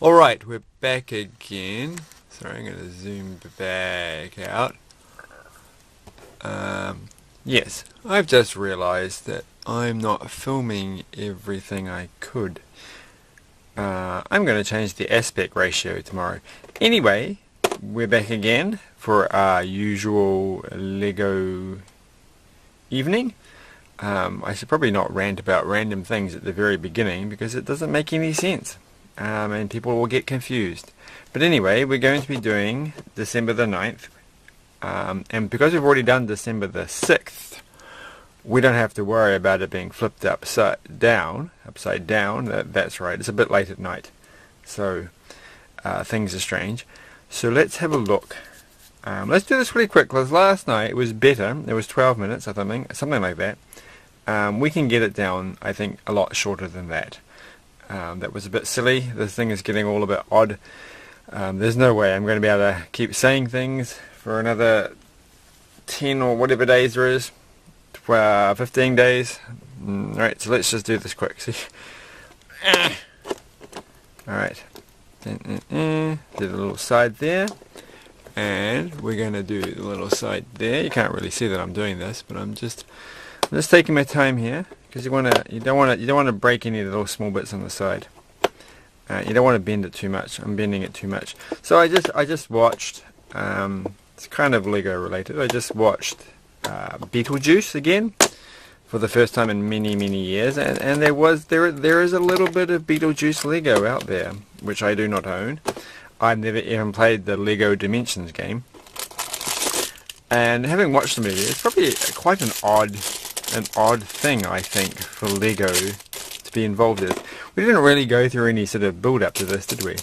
Alright, we're back again. Sorry, I'm going to zoom back out. Yes, I've just realized that I'm not filming everything I could. I'm going to change the aspect ratio tomorrow. Anyway, we're back again for our usual Lego evening. I should probably not rant about random things at the very beginning because it doesn't make any sense. And people will get confused. But anyway, we're going to be doing December the 9th. And because we've already done December the 6th, we don't have to worry about it being flipped upside down. That's right, it's a bit late at night. So things are strange. So let's have a look. Let's do this really quick, because last night it was better. It was 12 minutes or something like that. We can get it down, I think, a lot shorter than that. That was a bit silly. This thing is getting all a bit odd. There's no way I'm going to be able to keep saying things for another 10 or whatever days there is. 15 days. Alright, so let's just do this quick. See? Alright. Did a little side there. And we're going to do the little side there. You can't really see that I'm doing this, but I'm just taking my time here. Because you don't want to break any of the little small bits on the side. You don't want to bend it too much. I'm bending it too much. So I just watched. It's kind of Lego related. I just watched Beetlejuice again for the first time in many years, and there is a little bit of Beetlejuice Lego out there, which I do not own. I've never even played the Lego Dimensions game. And having watched the movie, it's probably quite an odd thing, I think, for Lego to be involved in. We didn't really go through any sort of build up to this, did we?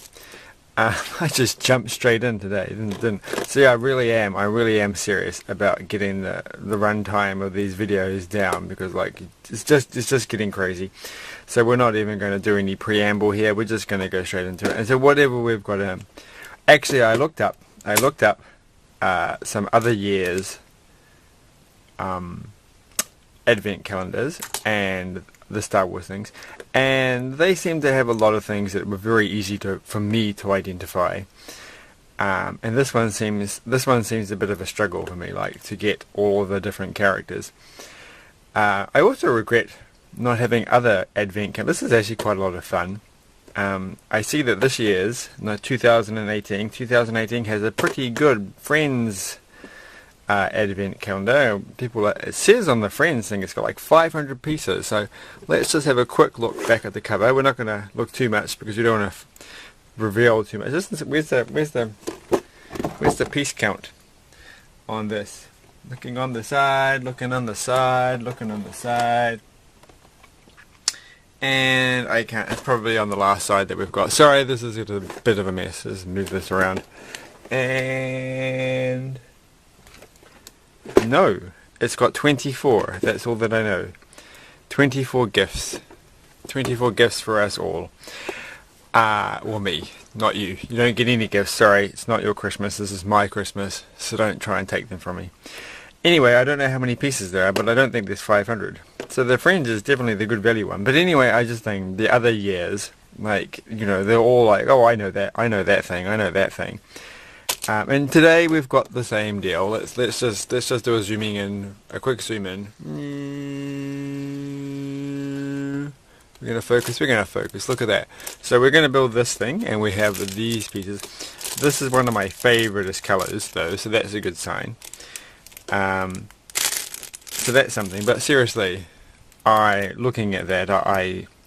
I just jumped straight in today, didn't. See, I really am serious about getting the runtime of these videos down, because like it's just getting crazy. So we're not even going to do any preamble here. We're just going to go straight into it. And so whatever we've got, actually I looked up some other years advent calendars and the Star Wars things, and they seem to have a lot of things that were very easy for me to identify. And this one seems a bit of a struggle for me, like to get all the different characters. I also regret not having other advent calendars. This is actually quite a lot of fun. I see that this year's, 2018 has a pretty good Friends advent calendar. It says on the Friends thing it's got like 500 pieces. So let's just have a quick look back at the cover. We're not going to look too much because we don't want to reveal too much. Where's the piece count on this? Looking on the side, looking on the side, looking on the side. And I can't. It's probably on the last side that we've got. Sorry, this is a bit of a mess. Let's move this around. And no, it's got 24. That's all that I know. 24 gifts. 24 gifts for us all. Well, me, not you. You don't get any gifts. Sorry, it's not your Christmas. This is my Christmas. So don't try and take them from me. Anyway, I don't know how many pieces there are, but I don't think there's 500. So the Friends is definitely the good value one. But anyway, I just think the other years, like, they're all like, oh, I know that thing. And today we've got the same deal. Let's just do a quick zoom in. We're gonna focus. Look at that. So we're gonna build this thing, and we have these pieces. This is one of my favoriteest colors, though, so that's a good sign. So that's something. But seriously, looking at that,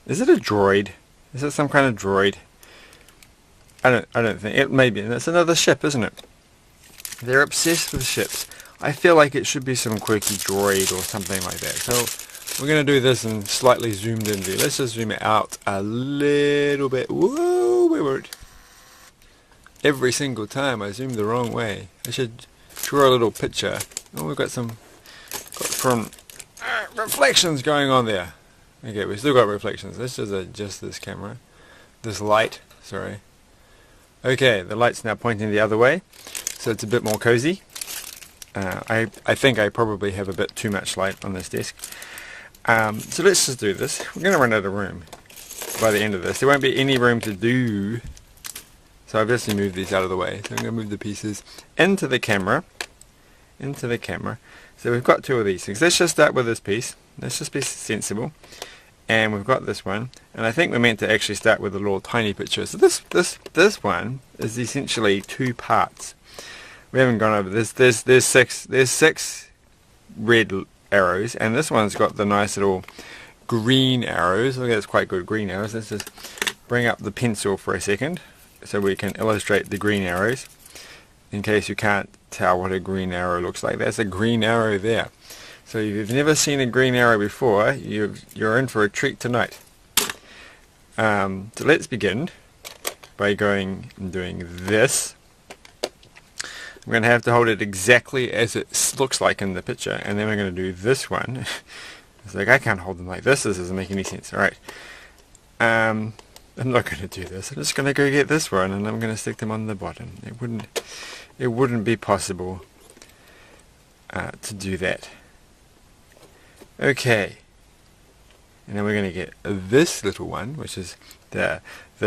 is it a droid? Is it some kind of droid? I don't think it may be. It's another ship, isn't it? They're obsessed with ships. I feel like it should be some quirky droid or something like that. So we're going to do this in slightly zoomed in view. Let's just zoom it out a little bit. Whoa, we weren't. Every single time I zoom the wrong way. I should draw a little picture. Oh, we've got some reflections going on there. Okay, we still got reflections. Let's just adjust this camera. This light, sorry. Okay, the light's now pointing the other way, so it's a bit more cozy. I think I probably have a bit too much light on this desk. So let's just do this. We're going to run out of room by the end of this. There won't be any room to do So I've just moved these out of the way. So I'm going to move the pieces into the camera. So we've got two of these things. Let's just start with this piece. Let's just be sensible. And we've got this one. And I think we're meant to actually start with a little tiny picture. So this one is essentially two parts. We haven't gone over this. There's six red arrows, and this one's got the nice little green arrows. Look, that's quite good green arrows. Let's just bring up the pencil for a second so we can illustrate the green arrows in case you can't tell what a green arrow looks like. That's a green arrow there. So if you've never seen a green arrow before, you're in for a treat tonight. So let's begin by going and doing this. I'm going to have to hold it exactly as it looks like in the picture, and then we're going to do this one. It's like, I can't hold them like this. This doesn't make any sense. Alright. I'm not going to do this. I'm just going to go get this one, and I'm going to stick them on the bottom. It wouldn't be possible to do that. Okay. And then we're going to get this little one, which is the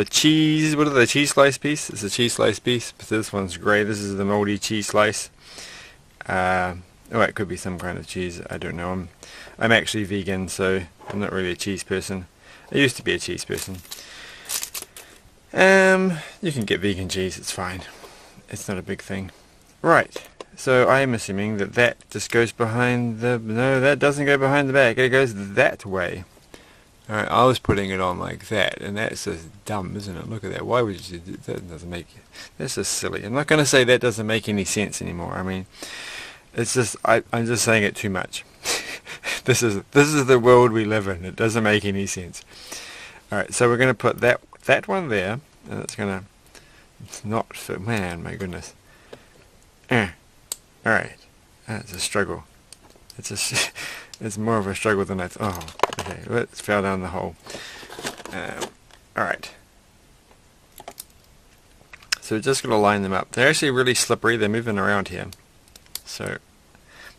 cheese. What are the cheese slice piece? It's a cheese slice piece, but this one's grey. This is the moldy cheese slice. Oh, it could be some kind of cheese. I don't know. I'm actually vegan, so I'm not really a cheese person. I used to be a cheese person. You can get vegan cheese. It's fine. It's not a big thing. Right. So I'm assuming that just goes behind the... No, that doesn't go behind the back. It goes that way. Alright, I was putting it on like that, and that's just dumb, isn't it? Look at that. Why would you do that? That doesn't make... That's just silly. I'm not going to say that doesn't make any sense anymore. I mean, it's just... I'm just saying it too much. This is the world we live in. It doesn't make any sense. Alright, so we're going to put that one there, and it's going to... It's not fit. Man, my goodness. Alright. That's a struggle. It's more of a struggle than I thought. Oh, okay. It fell down the hole. Alright. So we're just going to line them up. They're actually really slippery. They're moving around here. So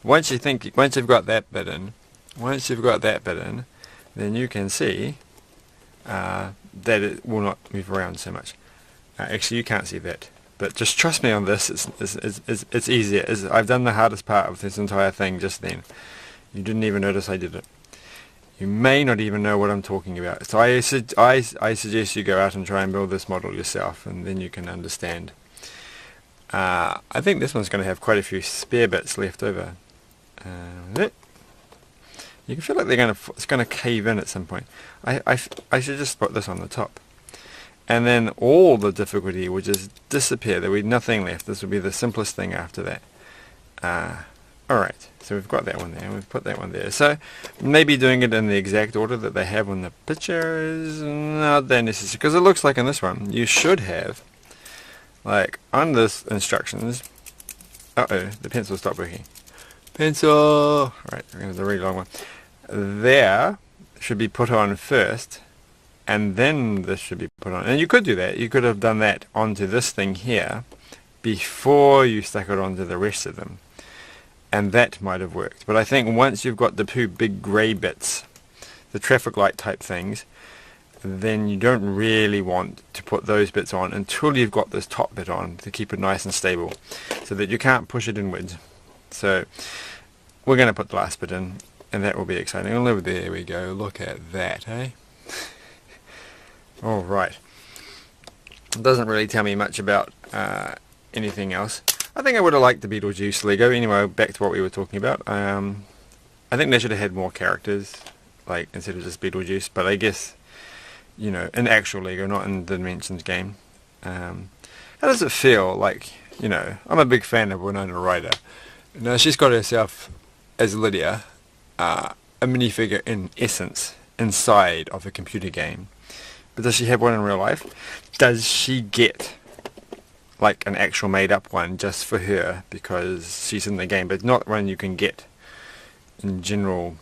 once you've got that bit in, then you can see that it will not move around so much. Actually, you can't see that. But just trust me on this. It's easier. I've done the hardest part of this entire thing just then. You didn't even notice I did it. You may not even know what I'm talking about. So I suggest you go out and try and build this model yourself, and then you can understand. I think this one's going to have quite a few spare bits left over. You can feel like it's going to cave in at some point. I should just put this on the top. And then all the difficulty would just disappear. There would be nothing left. This would be the simplest thing after that. Alright, so we've got that one there. We've put that one there. So maybe doing it in the exact order that they have on the picture is not that necessary. Because it looks like in this one, you should have, like on this instructions. Uh-oh, the pencil stopped working. Pencil! Alright, we're going to do the really long one. There should be put on first. And then this should be put on. And you could do that. You could have done that onto this thing here before you stuck it onto the rest of them. And that might have worked. But I think once you've got the two big grey bits, the traffic light type things, then you don't really want to put those bits on until you've got this top bit on to keep it nice and stable so that you can't push it inwards. So we're going to put the last bit in, and that will be exciting. Oh, there we go. Look at that, eh? Alright. It doesn't really tell me much about anything else. I think I would have liked the Beetlejuice Lego. Anyway, back to what we were talking about. I think they should have had more characters, like instead of just Beetlejuice. But I guess, you know, in actual Lego, not in the Dimensions game. How does it feel? Like, you know, I'm a big fan of Winona Ryder. Now she's got herself as Lydia, a minifigure in essence inside of a computer game. But does she have one in real life? Does she get like an actual made up one just for her because she's in the game, but not one you can get in general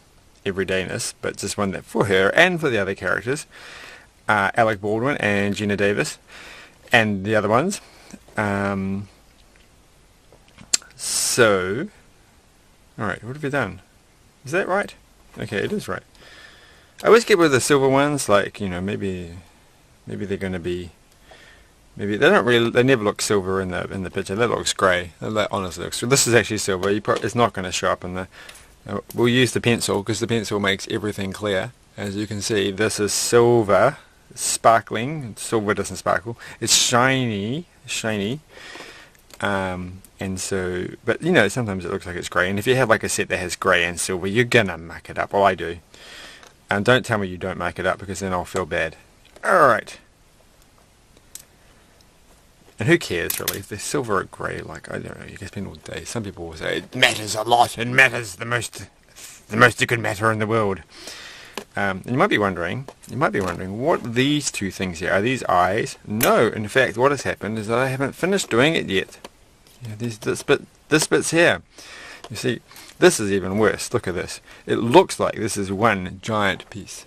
everydayness, but just one that for her and for the other characters, Alec Baldwin and Gina Davis and the other ones. So alright, what have you done? Is that right? Okay, it is right. I always get with the silver ones, like, you know, maybe they're going to be Maybe they don't really. They never look silver in the picture. That looks grey. That honestly looks. This is actually silver. It's not going to show up in the. We'll use the pencil because the pencil makes everything clear. As you can see, this is silver, sparkling. Silver doesn't sparkle. It's shiny. And so, but you know, sometimes it looks like it's grey. And if you have like a set that has grey and silver, you're gonna muck it up. Well, I do. And don't tell me you don't muck it up because then I'll feel bad. All right. And who cares really? If they're silver or grey, like I don't know, you can spend all day. Some people will say it matters a lot. It matters the most it could matter in the world. And you might be wondering what these two things here are. These eyes? No, in fact, what has happened is that I haven't finished doing it yet. Yeah, this bit's here. You see, this is even worse. Look at this. It looks like this is one giant piece.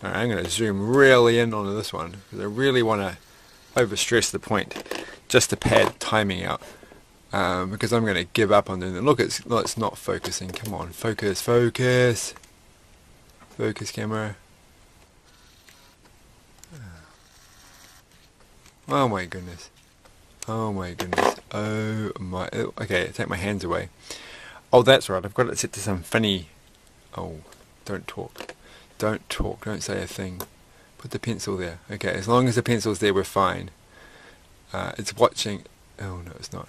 All right, I'm going to zoom really in onto this one because I really want to overstress the point just to pad timing out because I'm going to give up on doing it. Look, it's not focusing. Come on, focus camera. Oh my goodness. Okay, take my hands away. Oh, that's right, I've got it set to some funny. Oh, don't talk, don't say a thing. Put the pencil there. Okay, as long as the pencil's there, we're fine. It's watching. Oh no, it's not.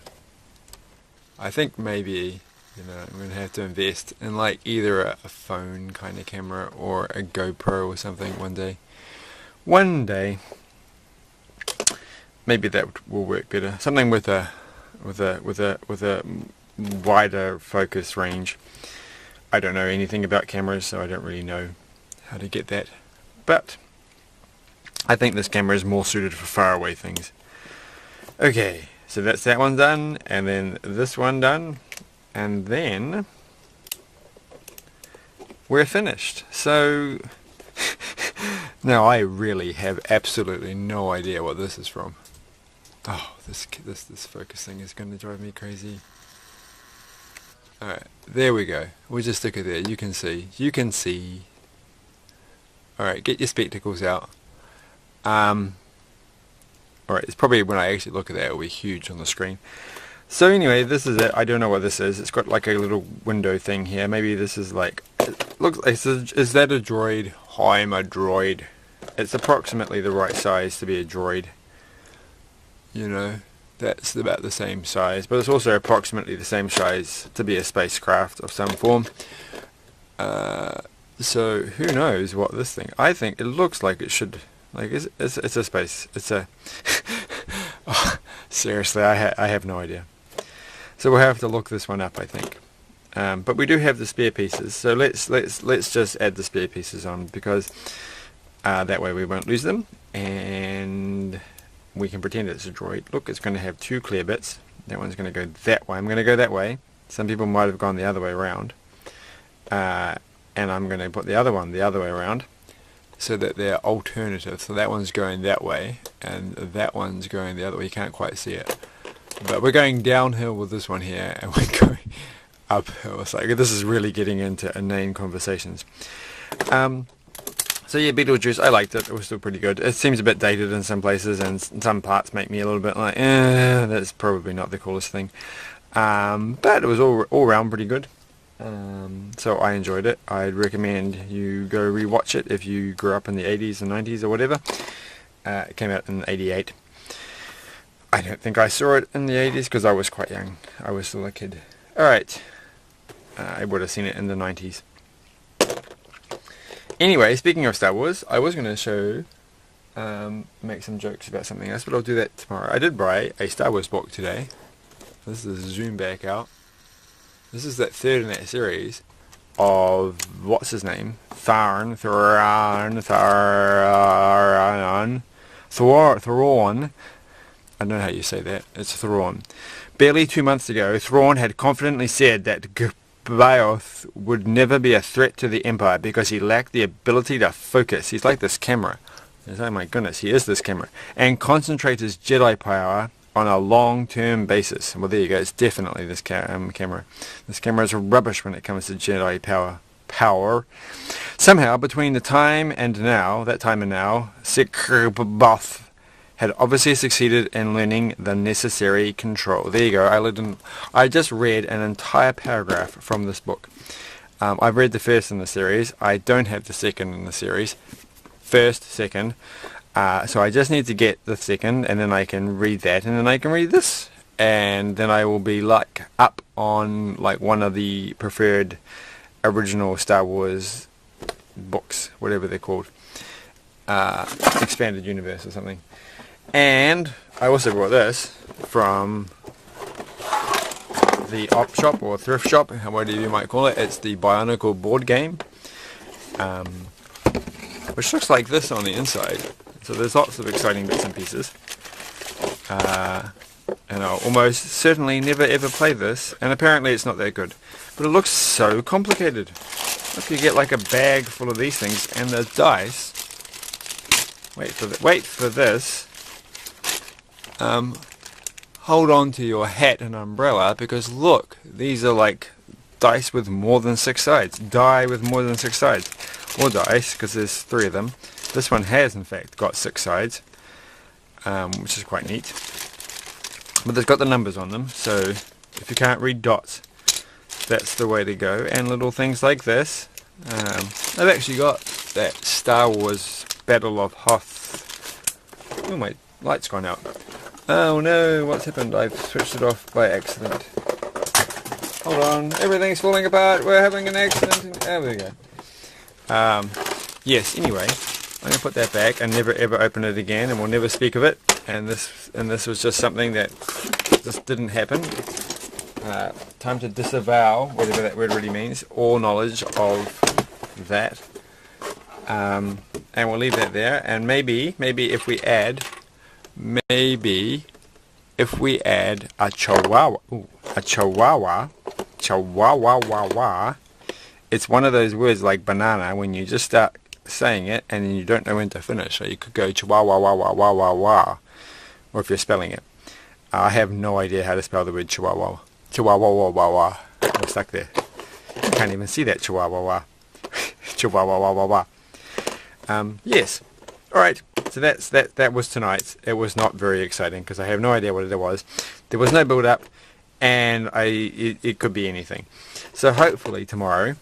I think maybe, you know, I'm going to have to invest in like either a phone kind of camera or a GoPro or something one day. Maybe that will work better. Something with a wider focus range. I don't know anything about cameras, so I don't really know how to get that. But I think this camera is more suited for far away things. Okay, so that's that one done, and then this one done, and then we're finished. So now I really have absolutely no idea what this is from. Oh, this focus thing is going to drive me crazy. Alright, there we go. We'll just stick it there. You can see. Alright, get your spectacles out. Alright, it's probably when I actually look at that, it'll be huge on the screen. So anyway, this is it. I don't know what this is. It's got like a little window thing here. Maybe this is like, it looks like, is that a droid? I'm a droid. It's approximately the right size to be a droid. You know, that's about the same size, but it's also approximately the same size to be a spacecraft of some form. So who knows what this thing? I think it looks like it should. Like it's a space. It's a. Oh, seriously, I have no idea. So we'll have to look this one up, I think. But we do have the spare pieces, so let's just add the spare pieces on because that way we won't lose them, and we can pretend it's a droid. Look, it's going to have two clear bits. That one's going to go that way. I'm going to go that way. Some people might have gone the other way around. And I'm going to put the other one the other way around so that they're alternative. So that one's going that way and that one's going the other way. You can't quite see it. But we're going downhill with this one here and we're going uphill. It's like this is really getting into inane conversations. So yeah, Beetlejuice, I liked it. It was still pretty good. It seems a bit dated in some places, and some parts make me a little bit like, that's probably not the coolest thing. But it was all round pretty good. So I enjoyed it. I'd recommend you go rewatch it if you grew up in the 80s and 90s or whatever. It came out in 88. I don't think I saw it in the 80s because I was quite young. I was still a kid. Alright. I would have seen it in the 90s. Anyway, speaking of Star Wars, I was going to show, make some jokes about something else, but I'll do that tomorrow. I did buy a Star Wars book today. This is zoom back out. This is that third in that series of, what's his name? Thrawn. I don't know how you say that. It's Thrawn. Barely 2 months ago, Thrawn had confidently said that Baioth would never be a threat to the Empire because he lacked the ability to focus. He's like this camera. Oh my goodness, he is this camera. And concentrate his Jedi power on a long-term basis. Well, there you go. It's definitely this camera. This camera is rubbish when it comes to Jedi power. Somehow, between the time and now, Sekirboth had obviously succeeded in learning the necessary control. There you go. I just read an entire paragraph from this book. I've read the first in the series. I don't have the second in the series. First, second. So I just need to get the second, and then I can read that, and then I can read this, and then I will be like up on like one of the preferred original Star Wars books, whatever they're called, expanded universe or something. And I also brought this from the op shop or thrift shop, whatever you might call it. It's the Bionicle board game, which looks like this on the inside. So there's lots of exciting bits and pieces. And I'll almost certainly never ever play this, and apparently it's not that good. But it looks so complicated. Look, you get like a bag full of these things, and the dice. Wait for this. Hold on to your hat and umbrella, because look, these are like dice with more than 6 sides. Die with more than 6 sides. Or dice, because there's 3 of them. This one has in fact got 6 sides, which is quite neat. But they've got the numbers on them, so if you can't read dots, that's the way to go. And little things like this. I've actually got that Star Wars Battle of Hoth. Oh, my light's gone out. Oh no, what's happened? I've switched it off by accident. Hold on, everything's falling apart. We're having an accident. There we go. Yes, anyway, I'm going to put that back and never ever open it again, and we'll never speak of it. And this was just something that just didn't happen. Time to disavow, whatever that word really means, all knowledge of that. And we'll leave that there. And maybe if we add a chihuahua, it's one of those words like banana when you just start saying it and then you don't know when to finish. So you could go chihuahua, or if you're spelling it. I have no idea how to spell the word chihuahua. Chihuahua. I'm stuck there. You can't even see that chihuahua. Chihuahua. Yes. Alright, so that was tonight's. It was not very exciting because I have no idea what it was. There was no build up, and it could be anything. So hopefully tomorrow,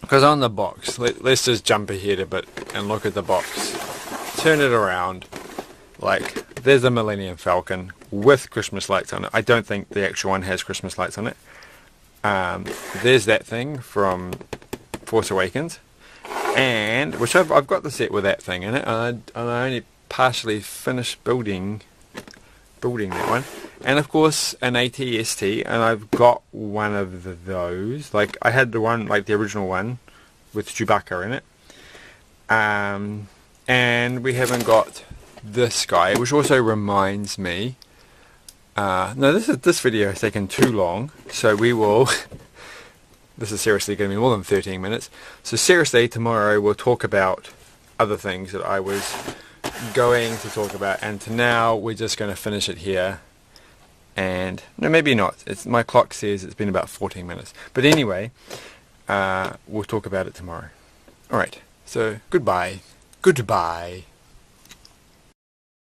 because on the box, let's just jump ahead a bit and look at the box. Turn it around. Like, there's a Millennium Falcon with Christmas lights on it. I don't think the actual one has Christmas lights on it. There's that thing from Force Awakens. And which I've got the set with that thing in it, and I only partially finished building that one. And of course an AT-ST, and I've got one of those. Like I had the one, like the original one with Chewbacca in it. And we haven't got this guy, which also reminds me. No, this video has taken too long, so we will. This is seriously going to be more than 13 minutes. So seriously, tomorrow we'll talk about other things that I was going to talk about. And to now, we're just going to finish it here. And, no, maybe not. My clock says it's been about 14 minutes. But anyway, we'll talk about it tomorrow. Alright, so goodbye. Goodbye.